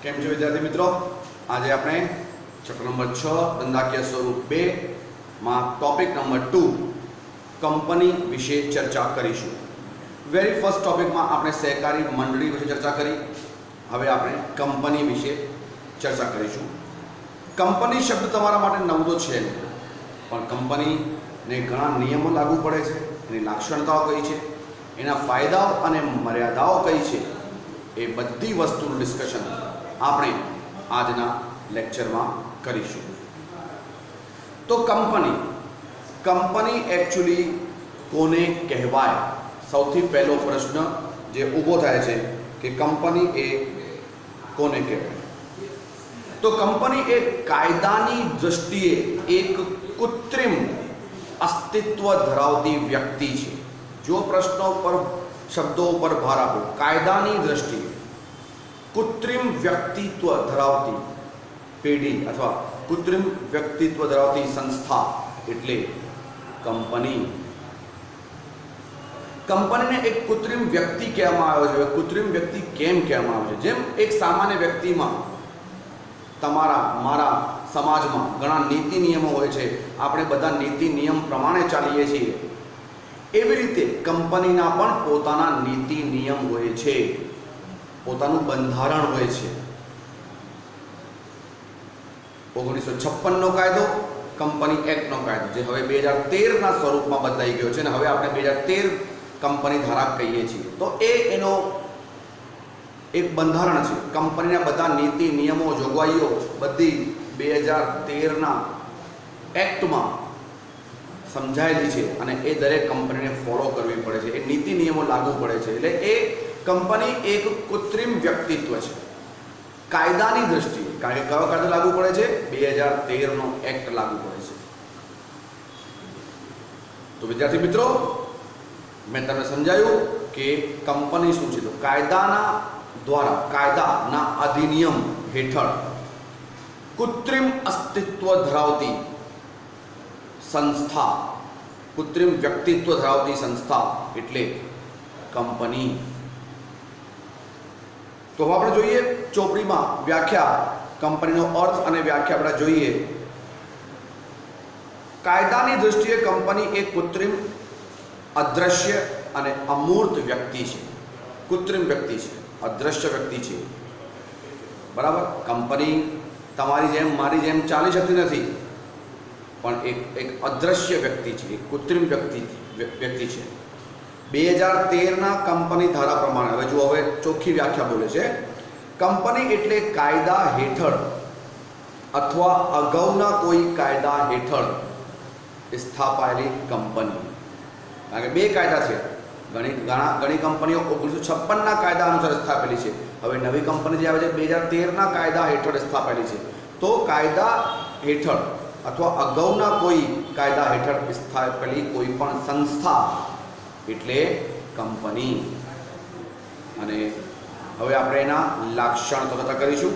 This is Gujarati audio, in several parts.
કેમ છો વિદ્યાર્થી મિત્રો? આજે આપણે ચેપ્ટર નંબર 6 ધંધાકીય સ્વરૂપ 2 માં ટોપિક નંબર 2 કંપની વિશે ચર્ચા કરીશું. વેરી ફર્સ્ટ ટોપિકમાં આપણે સહકારી મંડળી વિશે ચર્ચા કરી. હવે આપણે કંપની વિશે ચર્ચા કરીશું. કંપની શબ્દ તમારા માટે નવું તો છે નહીં, પણ કંપનીને ઘણા નિયમો લાગુ પડે છે. એની લાક્ષણિકતાઓ કઈ છે, એના ફાયદાઓ અને મર્યાદાઓ કઈ છે, એ બધી વસ્તુનું ડિસ્કશન આપણે આજના લેક્ચરમાં કરીશું. તો કંપની એકચ્યુઅલી કોને કહેવાય? સૌથી પહેલો પ્રશ્ન જે ઊભો થાય છે કે કંપની એ કોને કહેવાય? તો કંપની એ કાયદાની દૃષ્ટિએ એક કૃત્રિમ અસ્તિત્વ ધરાવતી વ્યક્તિ છે. જો પ્રશ્નો પર શબ્દો ઉપર ભાર આપો, કાયદાની દૃષ્ટિએ કૃત્રિમ વ્યક્તિત્વ ધરાવતી પેઢી અથવા કૃત્રિમ વ્યક્તિત્વ ધરાવતી સંસ્થા એટલે કંપની. કંપનીને એક કૃત્રિમ વ્યક્તિ કહેવામાં આવ્યો છે. કૃત્રિમ વ્યક્તિ કેમ કહેવામાં આવે છે? જેમ એક સામાન્ય વ્યક્તિમાં, તમારા મારા સમાજમાં ઘણા નીતિ નિયમો હોય છે, આપણે બધા નીતિ નિયમ પ્રમાણે ચાલીએ છીએ, એવી રીતે કંપનીના પણ પોતાના નીતિ નિયમ હોય છે, પોતાનું બંધારણ હોય છે. 1956નો કાયદો, કંપની એક્ટનો કાયદો, જે હવે 2013ના સ્વરૂપમાં બદલાઈ ગયો છે, અને હવે આપણે 2013 કંપની ધારા કહીએ છીએ. તો એનો એક બંધારણ છે. કંપનીના બધા નીતિ નિયમો, જોગવાઈઓ બધી 2013ના એક્ટમાં સમજાયેલી છે, અને એ દરેક કંપનીને ફોલો કરવી પડે છે. એ નીતિ નિયમો લાગુ પડે છે. એટલે એ કંપની એક કૃત્રિમ વ્યક્તિત્વ છે કાયદાની દૃષ્ટિએ. કારણ કે કયો કાયદો લાગુ પડે છે? 2013નો એક્ટ લાગુ પડે છે. તો વિદ્યાર્થી મિત્રો, મેં તમને સમજાયું કે કંપની શું છે. તો કાયદાના દ્વારા, કાયદાના અધિનિયમ હેઠળ કૃત્રિમ અસ્તિત્વ ધરાવતી સંસ્થા, કૃત્રિમ વ્યક્તિત્વ ધરાવતી સંસ્થા એટલે કંપની. તો આપણે જોઈએ ચોપડીમાં વ્યાખ્યા, કંપનીનો અર્થ અને વ્યાખ્યા આપણે જોઈએ. કાયદાની દૃષ્ટિએ કંપની એક કૃત્રિમ, અદ્રશ્ય અને અમૂર્ત વ્યક્તિ છે. કૃત્રિમ વ્યક્તિ છે, અદ્રશ્ય વ્યક્તિ છે. બરાબર? કંપની તમારી જેમ મારી જેમ ચાલી શકતી નથી, પણ એક અદ્રશ્ય વ્યક્તિ છે, એક કૃત્રિમ વ્યક્તિ છે. 2013ના કંપની ધારા પ્રમાણે, હવે જો હવે ચોખ્ખી વ્યાખ્યા બોલે છે, કંપની એટલે કાયદા હેઠળ અથવા અગાઉના કોઈ કાયદા હેઠળ સ્થાપાયેલી કંપની. કારણ કે બે કાયદા છે. ઘણી કંપનીઓ 1956ના કાયદા અનુસાર સ્થાપેલી છે. હવે નવી કંપની જે આવે છે 2013ના કાયદા હેઠળ સ્થાપેલી છે. તો કાયદા હેઠળ અથવા અગાઉના કોઈ કાયદા હેઠળ સ્થાપેલી કોઈ પણ સંસ્થા એટલે કંપની. અને હવે આપણે એના લાક્ષણિકતાઓ ચર્ચા કરીશું.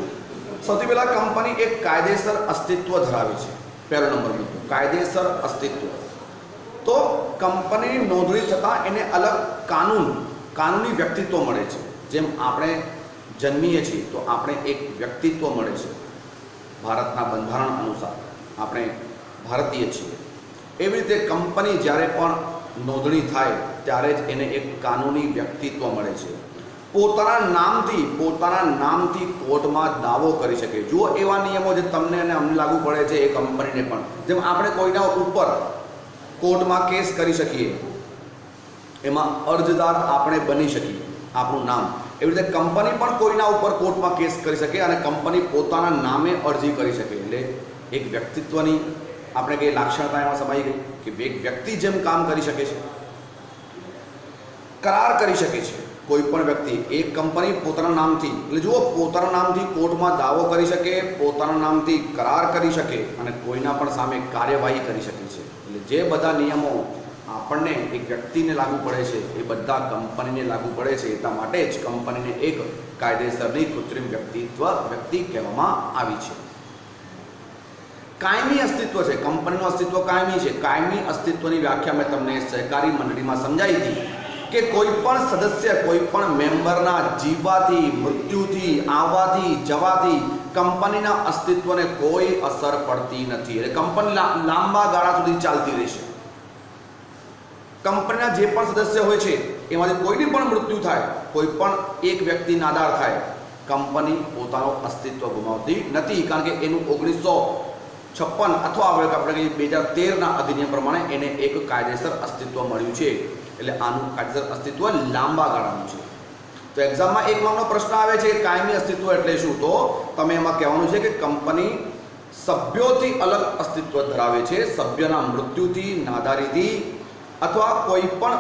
સૌથી પહેલાં કંપની એક કાયદેસર અસ્તિત્વ ધરાવે છે. પહેલો નંબર મુદ્દો, કાયદેસર અસ્તિત્વ. તો કંપનીની નોંધણી થતાં એને અલગ કાનૂની વ્યક્તિત્વ મળે છે. જેમ આપણે જન્મીએ છીએ તો આપણે એક વ્યક્તિત્વ મળે છે. ભારતના બંધારણ અનુસાર આપણે ભારતીય છીએ. એવી રીતે કંપની જ્યારે પણ નોંધણી થાય ત્યારે જ એને એક કાનૂની વ્યક્તિત્વ મળે છે. પોતાના નામથી કોર્ટમાં દાવો કરી શકે. જુઓ એવા નિયમો જે તમને અને અમને લાગુ પડે છે, એ કંપનીને પણ. જેમ આપણે કોઈના ઉપર કોર્ટમાં કેસ કરી શકીએ, એમાં અરજદાર આપણે બની શકીએ, આપણું નામ. એવી રીતે કંપની પણ કોઈના ઉપર કોર્ટમાં કેસ કરી શકે અને કંપની પોતાના નામે અરજી કરી શકે. એટલે એક વ્યક્તિત્વની આપણે કઈ લાક્ષણિકતા એમાં સમાઈ ગઈ કે એક વ્યક્તિ જેમ કામ કરી શકે છે, કરાર કરી શકે છે. કોઈ પણ વ્યક્તિ, એક કંપની પોતાના નામથી, એટલે જુઓ, પોતાના નામથી કોર્ટમાં દાવો કરી શકે, પોતાના નામથી કરાર કરી શકે અને કોઈના પણ સામે કાર્યવાહી કરી શકે છે. એટલે જે બધા નિયમો આપણને એક વ્યક્તિને લાગુ પડે છે, એ બધા કંપનીને લાગુ પડે છે. એટલા માટે જ કંપનીને એક કાયદેસરની કૃત્રિમ વ્યક્તિ કહેવામાં આવી છે. કાયમી અસ્તિત્વ છે. કંપનીનું અસ્તિત્વ કાયમી છે. કાયમી અસ્તિત્વની વ્યાખ્યા મેં તમને સહકારી મંડળીમાં સમજાવી હતી કે કોઈ પણ સદસ્ય કોઈ પણ મેમ્બરના જીવવાથી, મૃત્યુથી, આવવાથી, જવાથી કંપનીના અસ્તિત્વને કોઈ અસર પડતી નથી. એટલે કંપની લાંબા ગાળા સુધી ચાલતી રહેશે. કંપનીના જે પણ સદસ્ય હોય છે એમાંથી કોઈની પણ મૃત્યુ થાય, કોઈ પણ એક વ્યક્તિ નાદાર થાય, કંપની પોતાનું અસ્તિત્વ ગુમાવતી નથી. કારણ કે એનું 1956 અથવા આપણે કહીએ 2013ના અધિનિયમ પ્રમાણે એને એક કાયદેસર અસ્તિત્વ મળ્યું છે. એટલે આનું કાયદેસર અસ્તિત્વ લાંબા ગાળાનું છે. તો એક્ઝામમાં એક માર્કનો પ્રશ્ન આવે છે કે કાયમી અસ્તિત્વ એટલે શું? તો તમે એમાં કહેવાનું છે કે કંપની સભ્યોથી અલગ અસ્તિત્વ ધરાવે છે. સભ્યના મૃત્યુથી, નાદારીથી અથવા કોઈ પણ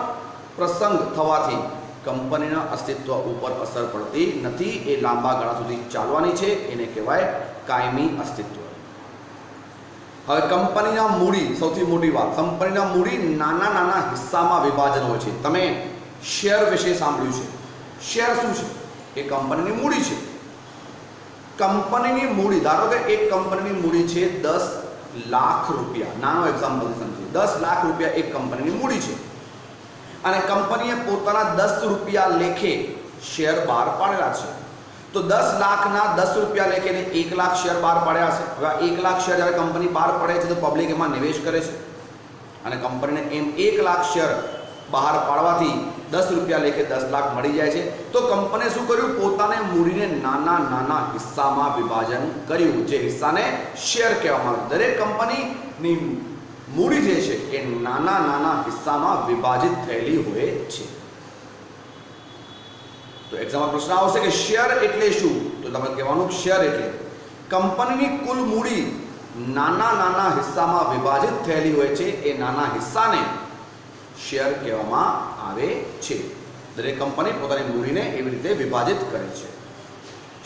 પ્રસંગ થવાથી કંપનીના અસ્તિત્વ ઉપર અસર પડતી નથી. એ લાંબા ગાળા સુધી ચાલવાની છે. એને કહેવાય કાયમી અસ્તિત્વ. હવે કંપનીના મૂડી, સૌથી મોટી વાત, કંપનીના મૂડી નાના નાના હિસ્સામાં વિભાજન હોય છે. તમે શેર વિશે સાંભળ્યું છે. શેર શું છે? એ કંપનીની મૂડી છે. કંપનીની મૂડી, ધારો કે એક કંપનીની મૂડી છે 10 લાખ રૂપિયા. નાનો એક્ઝામ્પલ સમજીએ. 10 લાખ રૂપિયા એક કંપનીની મૂડી છે અને કંપનીએ પોતાના 10 રૂપિયા લેખે શેર બહાર પાડેલા છે. તો 10 લાખના 10 રૂપિયા લેખે 1 લાખ શેર બહાર પાડ્યા છે. હવે 1 લાખ શેર જ્યારે કંપની બહાર પડે છે તો પબ્લિક એમાં નિવેશ કરે છે અને કંપનીને એમ 1 લાખ શેર બહાર પાડવાથી 10 રૂપિયા લેખે 10 લાખ મળી જાય છે. તો કંપનીએ શું કર્યું? પોતાને મૂડીને નાના નાના હિસ્સામાં વિભાજન કર્યું, જે હિસ્સાને શેર કહેવામાં આવે. દરેક કંપનીની મૂડી જે છે એ નાના નાના હિસ્સામાં વિભાજિત થયેલી હોય છે. તો એક્ઝામમાં પ્રશ્ન આવશે કે શેર એટલે શું? તો તમે કહેવાનું શેર એટલે કંપનીની કુલ મૂડી નાના નાના હિસ્સામાં વિભાજિત થયેલી હોય છે. એ નાના હિસ્સાને શેર કહેવામાં આવે છે. દરેક કંપની પોતાની મૂડીને એવી રીતે વિભાજિત કરે છે.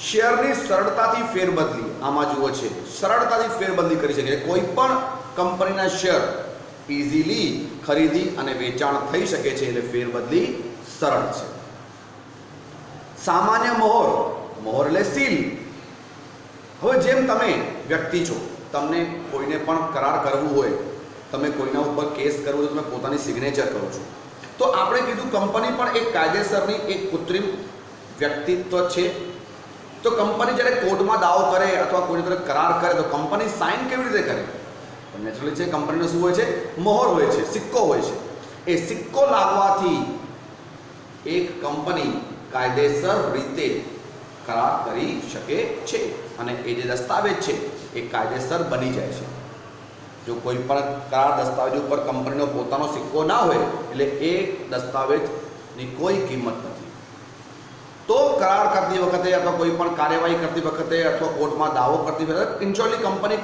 શેરની સરળતાથી ફેરબદલી, આમાં જુઓ છે, સરળતાથી ફેરબદલી કરી શકે. કોઈ પણ કંપનીના શેર ઇઝીલી ખરીદી અને વેચાણ થઈ શકે છે. એટલે ફેરબદલી સરળ છે. સામાન્ય મોહર, મોહર એટલે સીલ. હવે જેમ તમે વ્યક્તિ છો, તમને કોઈને પણ કરાર કરવું હોય, તમે કોઈના ઉપર કેસ કરવો હોય તો તમે પોતાની સિગ્નેચર કરો છો. તો આપણે કીધું કંપની પણ એક કાયદેસરની એક કૃત્રિમ વ્યક્તિત્વ છે. તો કંપની જ્યારે કોર્ટમાં દાવો કરે અથવા કોઈની તરફ કરાર કરે તો કંપની સાઇન કેવી રીતે કરે? તો નેચરલી છે કંપનીનો શું હોય છે? મોહર હોય છે, સિક્કો હોય છે. એ સિક્કો લાગવાથી એક કંપની કાયદેસર રીતે કરાર કરી શકે છે અને એ જે દસ્તાવેજ છે એ કાયદેસર બની જાય છે. જો કોઈ પણ કરાર દસ્તાવેજ ઉપર કંપનીનો પોતાનો સિક્કો ના હોય એટલે એ દસ્તાવેજની કોઈ કિંમત નથી. તો કરાર કરતી વખતે અથવા કોઈ પણ કાર્યવાહી કરતી વખતે અથવા કોર્ટમાં દાવો કરતી વખતે ઇન્શ્યોરલી કંપની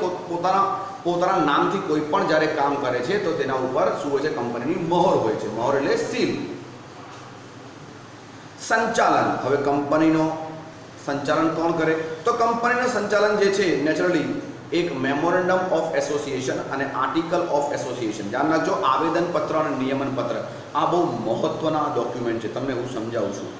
પોતાના નામથી કોઈ પણ જ્યારે કામ કરે છે તો તેના ઉપર શું હોય છે? કંપનીની મોહર હોય છે. મોહર એટલે સીલ. સંચાલન, હવે કંપનીનો સંચાલન કોણ કરે? તો કંપનીનું સંચાલન જે છે નેચરલી એક મેમોરેન્ડમ ઓફ એસોસિએશન અને આર્ટિકલ ઓફ એસોસિએશન. ધ્યાન રાખજો, આવેદનપત્ર અને નિયમનપત્ર આ બહુ મહત્વના ડોક્યુમેન્ટ છે. તમને હું સમજાવું છું.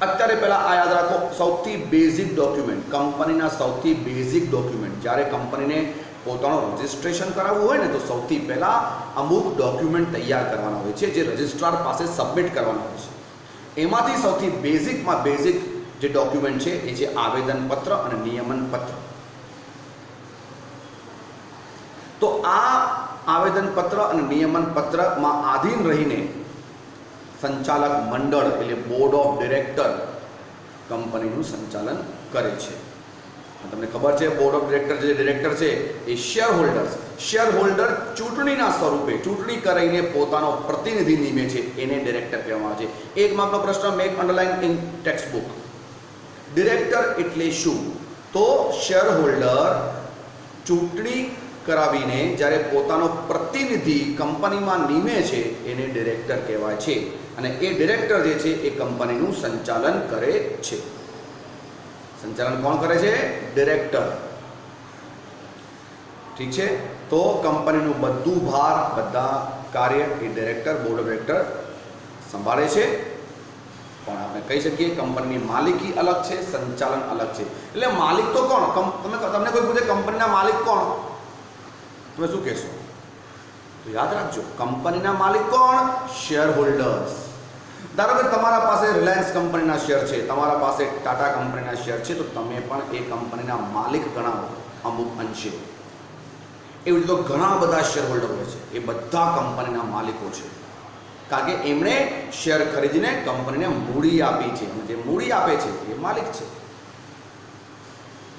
અત્યારે પહેલાં આ યાદ રાખો, સૌથી બેઝિક ડોક્યુમેન્ટ, કંપનીના સૌથી બેઝિક ડોક્યુમેન્ટ, જ્યારે કંપનીને પોતાનું રજિસ્ટ્રેશન કરાવવું હોય ને તો સૌથી પહેલાં અમુક ડોક્યુમેન્ટ તૈયાર કરવાના હોય છે જે રજિસ્ટ્રાર પાસે સબમિટ કરવાના હોય છે. એમાંથી સૌથી બેઝિકમાં બેઝિક જે ડોક્યુમેન્ટ છે એ છે આવેદનપત્ર અને નિયમનપત્ર. તો આ આવેદનપત્ર અને નિયમનપત્રમાં આધીન રહીને સંચાલક મંડળ એટલે બોર્ડ ઓફ ડિરેક્ટર કંપનીનું સંચાલન કરે છે. તમને ખબર છે બોર્ડ ઓફ ડિરેક્ટર છે એ શેર હોલ્ડર ચૂંટણીના સ્વરૂપે ચૂંટણી કરીને પોતાનો પ્રતિનિધિ નિમે છે, એને ડિરેક્ટર કહેવામાં આવે છે. એક માર્કનો પ્રશ્ન, make underline in text book. Director એટલે શું? તો શેર હોલ્ડર ચૂંટણી કરાવીને જ્યારે પોતાનો પ્રતિનિધિ કંપનીમાં નિમે છે એને ડિરેક્ટર કહેવાય છે અને એ ડિરેક્ટર જે છે એ કંપનીનું સંચાલન કરે છે. સંચાલન કોણ કરે છે? ડિરેક્ટર. ઠીક છે. તો કંપનીનું બધું ભાર, બધા કાર્ય એ ડિરેક્ટર, બોર્ડ ઓફ ડિરેક્ટર સંભાળે છે. પણ આપણે કહી શકીએ કંપનીની માલિકી અલગ છે, સંચાલન અલગ છે. એટલે માલિક તો કોણ? તમને કોઈ પૂછે કંપનીના માલિક કોણ, તમે શું કહેશો? તો યાદ રાખજો, કંપનીના માલિક કોણ? Share holders. ધારો કે તમારા પાસે રિલાયન્સ કંપનીના શેર છે, તમારા પાસે ટાટા કંપનીના શેર છે, તો તમે પણ એ કંપનીના માલિક ગણાવો અમુક અંશે. એવી રીતે ઘણા બધા શેર હોલ્ડર હોય છે, એ બધા કંપનીના માલિકો છે, કારણ કે એમણે શેર ખરીદીને કંપનીને મૂડી આપી છે, અને જે મૂડી આપે છે એ માલિક છે.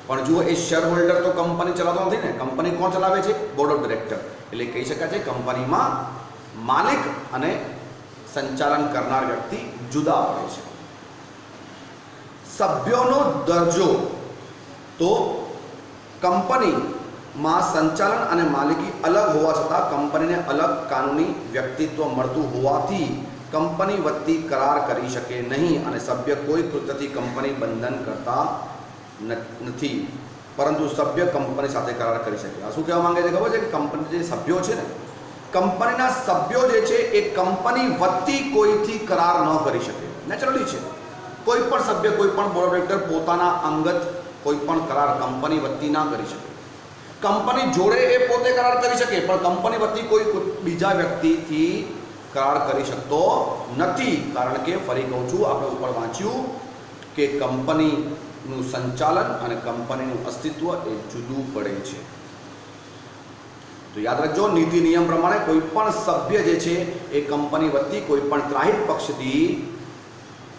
પણ જુઓ, એ શેર હોલ્ડર તો કંપની ચલાવતો નથી ને. કંપની કોણ ચલાવે છે? Board of director. એટલે કહી શકાય છે કંપનીમાં માલિક અને સંચાલન કરનાર વ્યક્તિ જુદા પડે છે. સભ્યોનો દરજ્જો તો કંપનીમાં સંચાલન અને માલિકી અલગ હોવા છતાં કંપનીને અલગ કાનૂની વ્યક્તિત્વ મળતું હોવાથી કંપની વતી કરાર કરી શકે નહીં, અને સભ્ય કોઈ કૃત્યથી કંપની બંધન કરતા નથી, પરંતુ સભ્ય કંપની સાથે કરાર કરી શકે. આ શું કહેવા માંગે છે ખબર છે? કે કંપની જે સભ્યો છે ને, કંપનીના સભ્યો જે છે એ કંપની વતી કોઈથી કરાર ન કરી શકે. નેચરલી છે, કોઈ પણ સભ્ય, કોઈ પણ બોર્ડ ઓફ ડિરેક્ટર પોતાના અંગત કોઈ પણ કરાર કંપની વતી ના કરી શકે. કંપની જોડે એ પોતે કરાર કરી શકે, પણ કંપની વતી કોઈ બીજા વ્યક્તિથી કરાર કરી શકતો નથી. કારણ કે ફરી કહું છું, આપણે ઉપર વાંચ્યું કે કંપનીનું સંચાલન અને કંપનીનું અસ્તિત્વ એ જુદું પડે છે. તો યાદ રાખજો, નીતિ નિયમ પ્રમાણે કોઈ પણ સભ્ય જે છે એ કંપની વતી કોઈ પણ ત્રાહિત પક્ષથી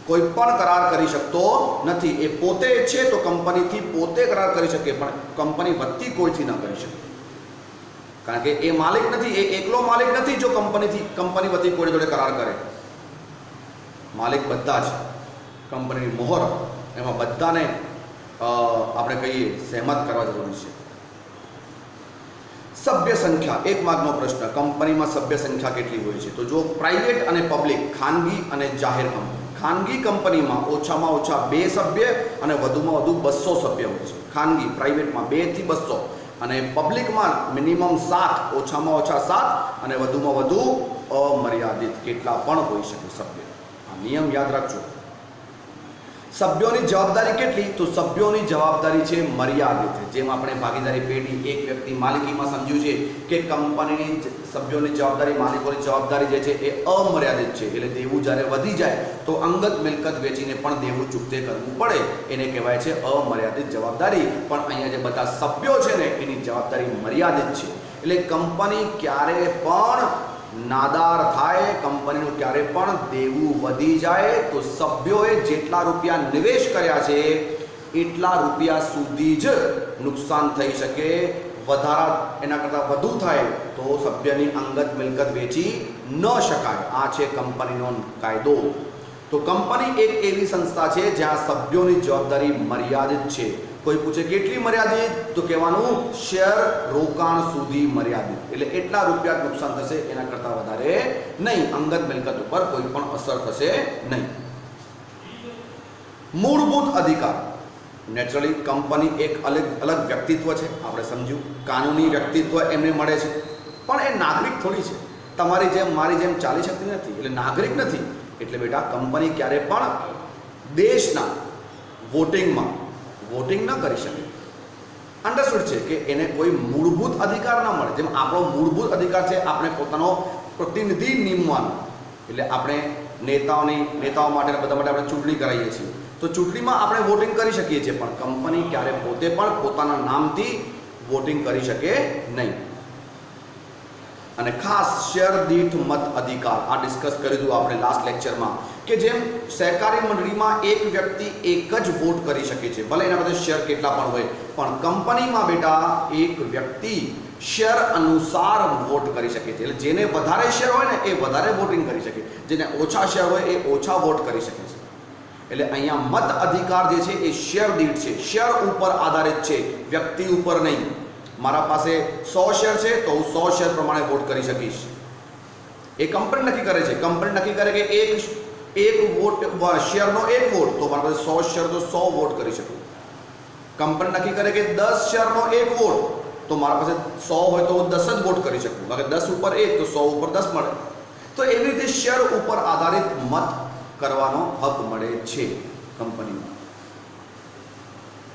કોઈ પણ કરાર કરી શકતો નથી. એ પોતે છે તો કંપનીથી પોતે કરાર કરી શકે, પણ કંપની વતી કોઈથી ન કરી શકે. કારણ કે એ માલિક નથી, એ એકલો માલિક નથી. જો કંપની વતી કોઈ જોડે કરાર કરે, માલિક બધા છે. કંપનીની મોહર, એમાં બધાને આપણે કહીએ સહેમત કરવા જરૂરી છે. સભ્ય સંખ્યા, એક માર્કનો પ્રશ્ન, કંપનીમાં સભ્ય સંખ્યા કેટલી હોય છે? તો જો પ્રાઇવેટ અને પબ્લિક, ખાનગી અને જાહેર કંપની. ખાનગી કંપનીમાં ઓછામાં ઓછા 2 સભ્ય અને વધુમાં વધુ 200 સભ્ય હોય છે. ખાનગી, પ્રાઇવેટમાં 2 થી 200, અને પબ્લિકમાં મિનિમમ 7, ઓછામાં ઓછા 7 અને વધુમાં વધુ અમર્યાદિત કેટલા પણ હોઈ શકે સભ્ય. આ નિયમ યાદ રાખજો. સભ્યોની જવાબદારી કેટલી? તો સભ્યોની જવાબદારી છે મર્યાદિત. જેમ આપણે ભાગીદારી પેઢી, એક વ્યક્તિ માલિકીમાં સમજ્યું છે કે કંપનીની સભ્યોની જવાબદારી, માલિકોની જવાબદારી જે છે એ અમર્યાદિત છે. એટલે દેવું જ્યારે વધી જાય તો અંગત મિલકત વેચીને પણ દેવું ચૂકતે કરવું પડે, એને કહેવાય છે અમર્યાદિત જવાબદારી. પણ અહીંયા જે બધા સભ્યો છે ને, એની જવાબદારી મર્યાદિત છે. એટલે કંપની ક્યારે પણ નાદાર થાય, કંપનીનું ક્યારે પણ દેવું વધી જાય તો સભ્યોએ જેટલા રૂપિયા નિવેશ કર્યા છે એટલા રૂપિયા સુધી જ નુકસાન થઈ શકે. વધારા એના કરતાં વધુ થાય તો સભ્યની અંગત મિલકત વેચી ન શકાય. આ છે કંપનીનો કાયદો. તો કંપની એક એવી સંસ્થા છે જ્યાં સભ્યોની જવાબદારી મર્યાદિત છે. કોઈ પૂછે કેટલી મર્યાદિત? તો કહેવાનું શેર રોકાણ સુધી મર્યાદિત. એટલે એટલા રૂપિયા નુકસાન થશે, એના કરતાં વધારે નહીં. અંગત મિલકત ઉપર કોઈ પણ અસર થશે નહીં. મૂળભૂત અધિકાર, નેચરલી કંપની એક અલગ વ્યક્તિત્વ છે, આપણે સમજ્યું. કાનૂની વ્યક્તિત્વ એમને મળે છે, પણ એ નાગરિક થોડી છે. તમારી જેમ મારી જેમ ચાલી શકતી નથી, એટલે નાગરિક નથી. એટલે બેટા, કંપની ક્યારે પણ દેશના વોટિંગમાં વોટિંગ ન કરી શકે. અંડરસ્ટુડ છે કે એને કોઈ મૂળભૂત અધિકાર ન મળે. જેમ આપણો મૂળભૂત અધિકાર છે આપણે પોતાનો પ્રતિનિધિ નિમવાનો. એટલે આપણે નેતાઓ માટે બધા માટે આપણે ચૂંટણી કરાવીએ છીએ, તો ચૂંટણીમાં આપણે વોટિંગ કરી શકીએ છીએ, પણ કંપની ક્યારે પોતે પણ પોતાના નામથી વોટિંગ કરી શકે નહીં. અને ખાસ શેર દીઠ મત અધિકાર, આ ડિસ્કસ કર્યું આપણે લાસ્ટ લેક્ચરમાં, કે જેમ સહકારી મંડળીમાં એક વ્યક્તિ એક જ વોટ કરી શકે છે, ભલે એના બધા શેર કેટલા પણ હોય, પણ કંપનીમાં બેટા એક વ્યક્તિ શેર અનુસાર વોટ કરી શકે છે. એટલે જેને વધારે શેર હોય ને એ વધારે વોટિંગ કરી શકે, જેને ઓછા શેર હોય એ ઓછા વોટ કરી શકે છે. એટલે અહીંયા મત અધિકાર જે છે એ શેર દીઠ છે, શેર ઉપર આધારિત છે, વ્યક્તિ ઉપર નહીં. મારા પાસે 100 શેર છે તો હું 100 શેર પ્રમાણે વોટ કરી શકીશ. એ કંપની નક્કી કરે છે. કંપની નક્કી કરે કે એક વોટ શેરનો 1 વોટ, તો મારા પાસે 100 શેર તો 100 વોટ કરી શકું. કંપની નક્કી કરે કે 10 શેરનો 1 વોટ, તો મારા પાસે 100 હોય તો 10 જ વોટ કરી શકું. અગર 10 ઉપર 1 તો 100 ઉપર 10 મળે. તો એવી રીતે શેર ઉપર આધારિત મત કરવાનો હક મળે છે કંપનીમાં.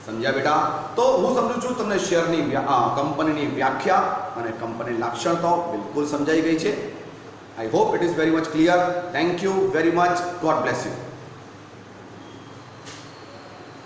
સમજ્યા બેટા? તો હું સમજુ છું તમને શેરની કંપનીની વ્યાખ્યા અને કંપની લાક્ષણતાઓ બિલકુલ સમજાઈ ગઈ છે. I hope it is very much clear. Thank you very much. God bless you.